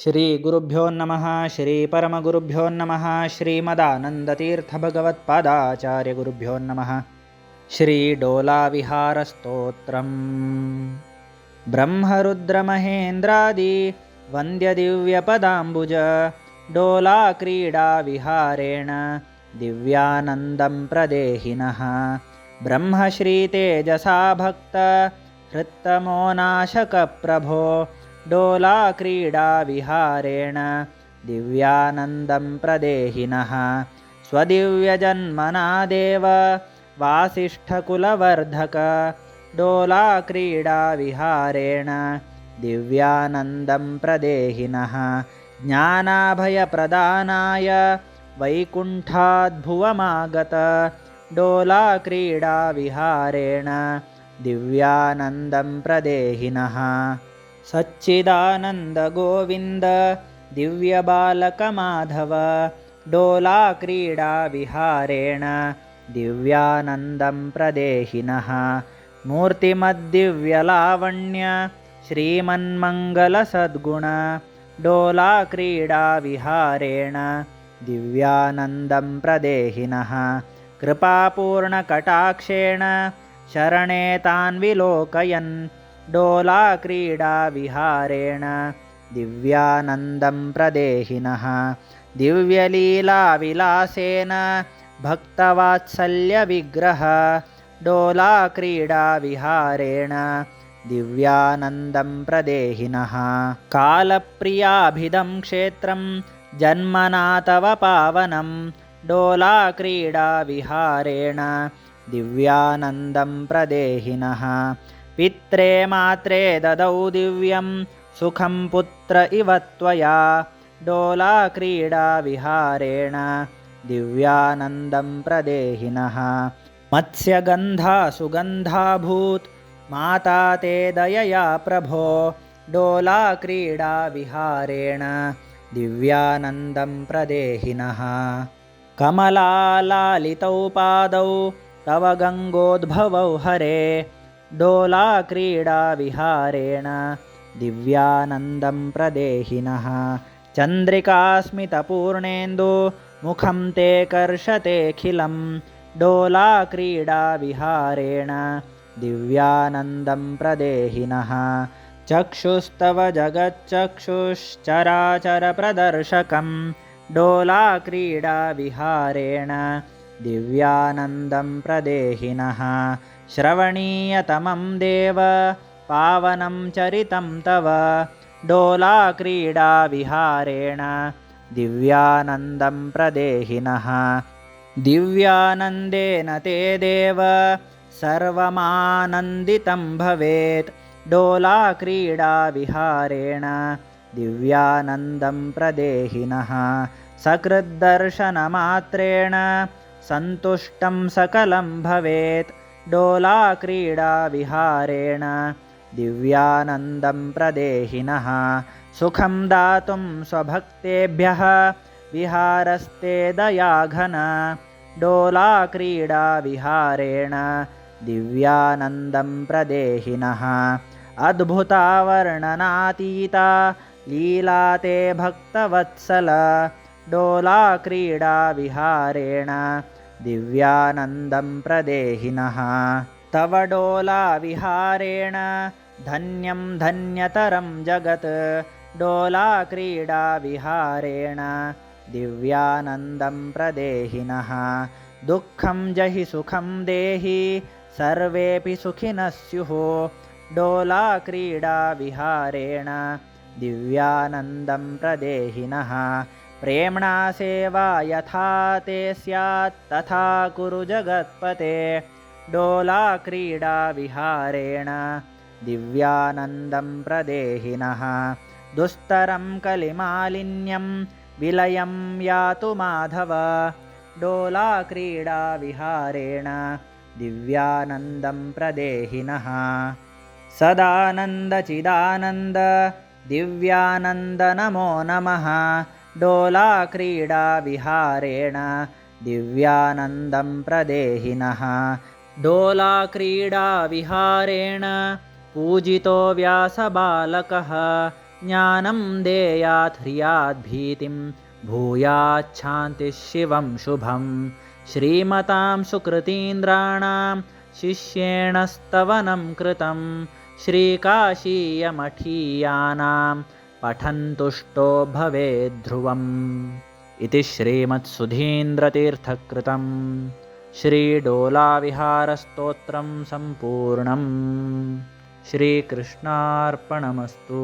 श्रीगुरुभ्यो नमः। श्रीपरमगुरुभ्यो नमः। श्रीमदानन्दतीर्थभगवत्पादाचार्यगुरुभ्यो नमः। श्रीडोलाविहारस्तोत्रम्। ब्रह्मरुद्रमहेन्द्रादि वन्द्यदिव्यपदाम्बुज डोलाक्रीडाविहारेण दिव्यानन्दं प्रदेहिनः। ब्रह्मश्रीतेजसा भक्त हृत्तमो नाशकप्रभो डोलाक्रीडाविहारेण दिव्यानन्दं प्रदेहिनः। स्वदिव्यजन्मना देव वासिष्ठकुलवर्धक डोलाक्रीडाविहारेण दिव्यानन्दं प्रदेहिनः। ज्ञानाभयप्रदानाय वैकुण्ठाद्भुवमागत डोलाक्रीडाविहारेण दिव्यानन्दं प्रदेहिनः। सच्चिदानन्दगोविन्द दिव्यबालकमाधव डोलाक्रीडाविहारेण दिव्यानन्दं प्रदेहिनः। मूर्तिमद्दिव्यलावण्य श्रीमन्मङ्गलसद्गुण डोलाक्रीडाविहारेण दिव्यानन्दं प्रदेहिनः। कृपापूर्णकटाक्षेण शरणे तान् विलोकयन् डोलाक्रीडाविहारेण दिव्यानन्दं प्रदेहिनः। दिव्यलीलाविलासेन भक्तवात्सल्यविग्रह डोलाक्रीडाविहारेण दिव्यानन्दं प्रदेहिनः। कालप्रियाभिदं क्षेत्रं जन्मना तव पावनं डोलाक्रीडाविहारेण दिव्यानन्दं प्रदेहिनः। पित्रे मात्रे ददौ दिव्यं सुखं पुत्र इव त्वया डोलाक्रीडाविहारेण दिव्यानन्दं प्रदेहिनः। मत्स्यगन्धा सुगन्धाभूत् माता ते दयया प्रभो डोलाक्रीडाविहारेण दिव्यानन्दं प्रदेहिनः। कमलालालितौ पादौ तव गङ्गोद्भवौ हरे डोलाक्रीडाविहारेण दिव्यानन्दं प्रदेहिनः। चन्द्रिकास्मितपूर्णेन्दु मुखं ते कर्षतेऽखिलं डोलाक्रीडाविहारेण दिव्यानन्दं प्रदेहिनः। चक्षुस्तव जगच्चक्षुश्चराचरप्रदर्शकं डोलाक्रीडाविहारेण दिव्यानन्दं प्रदेहिनः। श्रवणीयतमं देव पावनं चरितं तव डोलाक्रीडाविहारेण दिव्यानन्दं प्रदेहिनः। दिव्यानन्देन ते देव सर्वमानन्दितं भवेत् डोलाक्रीडाविहारेण दिव्यानन्दं प्रदेहिनः। सकृद्दर्शनमात्रेण सन्तुष्टं सकलं भवेत् डोलाक्रीडाविहारेण दिव्यानन्दं प्रदेहिनः। सुखं दातुं स्वभक्तेभ्यः विहारस्ते दयाघन डोलाक्रीडाविहारेण दिव्यानन्दं प्रदेहिनः। अद्भुतावर्णनातीता लीला ते भक्तवत्सल डोलाक्रीडाविहारेण दिव्यानन्दं प्रदेहिनः। तव डोलाविहारेण धन्यं धन्यतरं जगत् डोलाक्रीडाविहारेण दिव्यानन्दं प्रदेहिनः। दुःखं जहि सुखं देहि सर्वेऽपि सुखिनः स्युः डोलाक्रीडाविहारेण दिव्यानन्दं प्रदेहिनः। प्रेम्णा सेवा यथा ते स्यात् तथा कुरु जगत्पते डोलाक्रीडाविहारेण दिव्यानन्दं प्रदेहिनः। दुस्तरं कलिमालिन्यं विलयं यातु माधव डोलाक्रीडाविहारेण दिव्यानन्दं प्रदेहिनः। सदानन्दचिदानन्द दिव्यानन्द नमो नमः डोलाक्रीडाविहारेण दिव्यानन्दं प्रदेहिनः। डोलाक्रीडाविहारेण पूजितो व्यासबालकः ज्ञानं देयात् ह्रियाद्भीतिं भूयाच्छान्तिः शिवं शुभं श्रीमतां सुकृतीन्द्राणां शिष्येण स्तवनं कृतं श्रीकाशीयमठीयानां पठन्तुष्टो भवेद्ध्रुवम् इति श्रीमत्सुधीन्द्रतीर्थकृतं श्रीडोलाविहारस्तोत्रं सम्पूर्णम्। श्रीकृष्णार्पणमस्तु।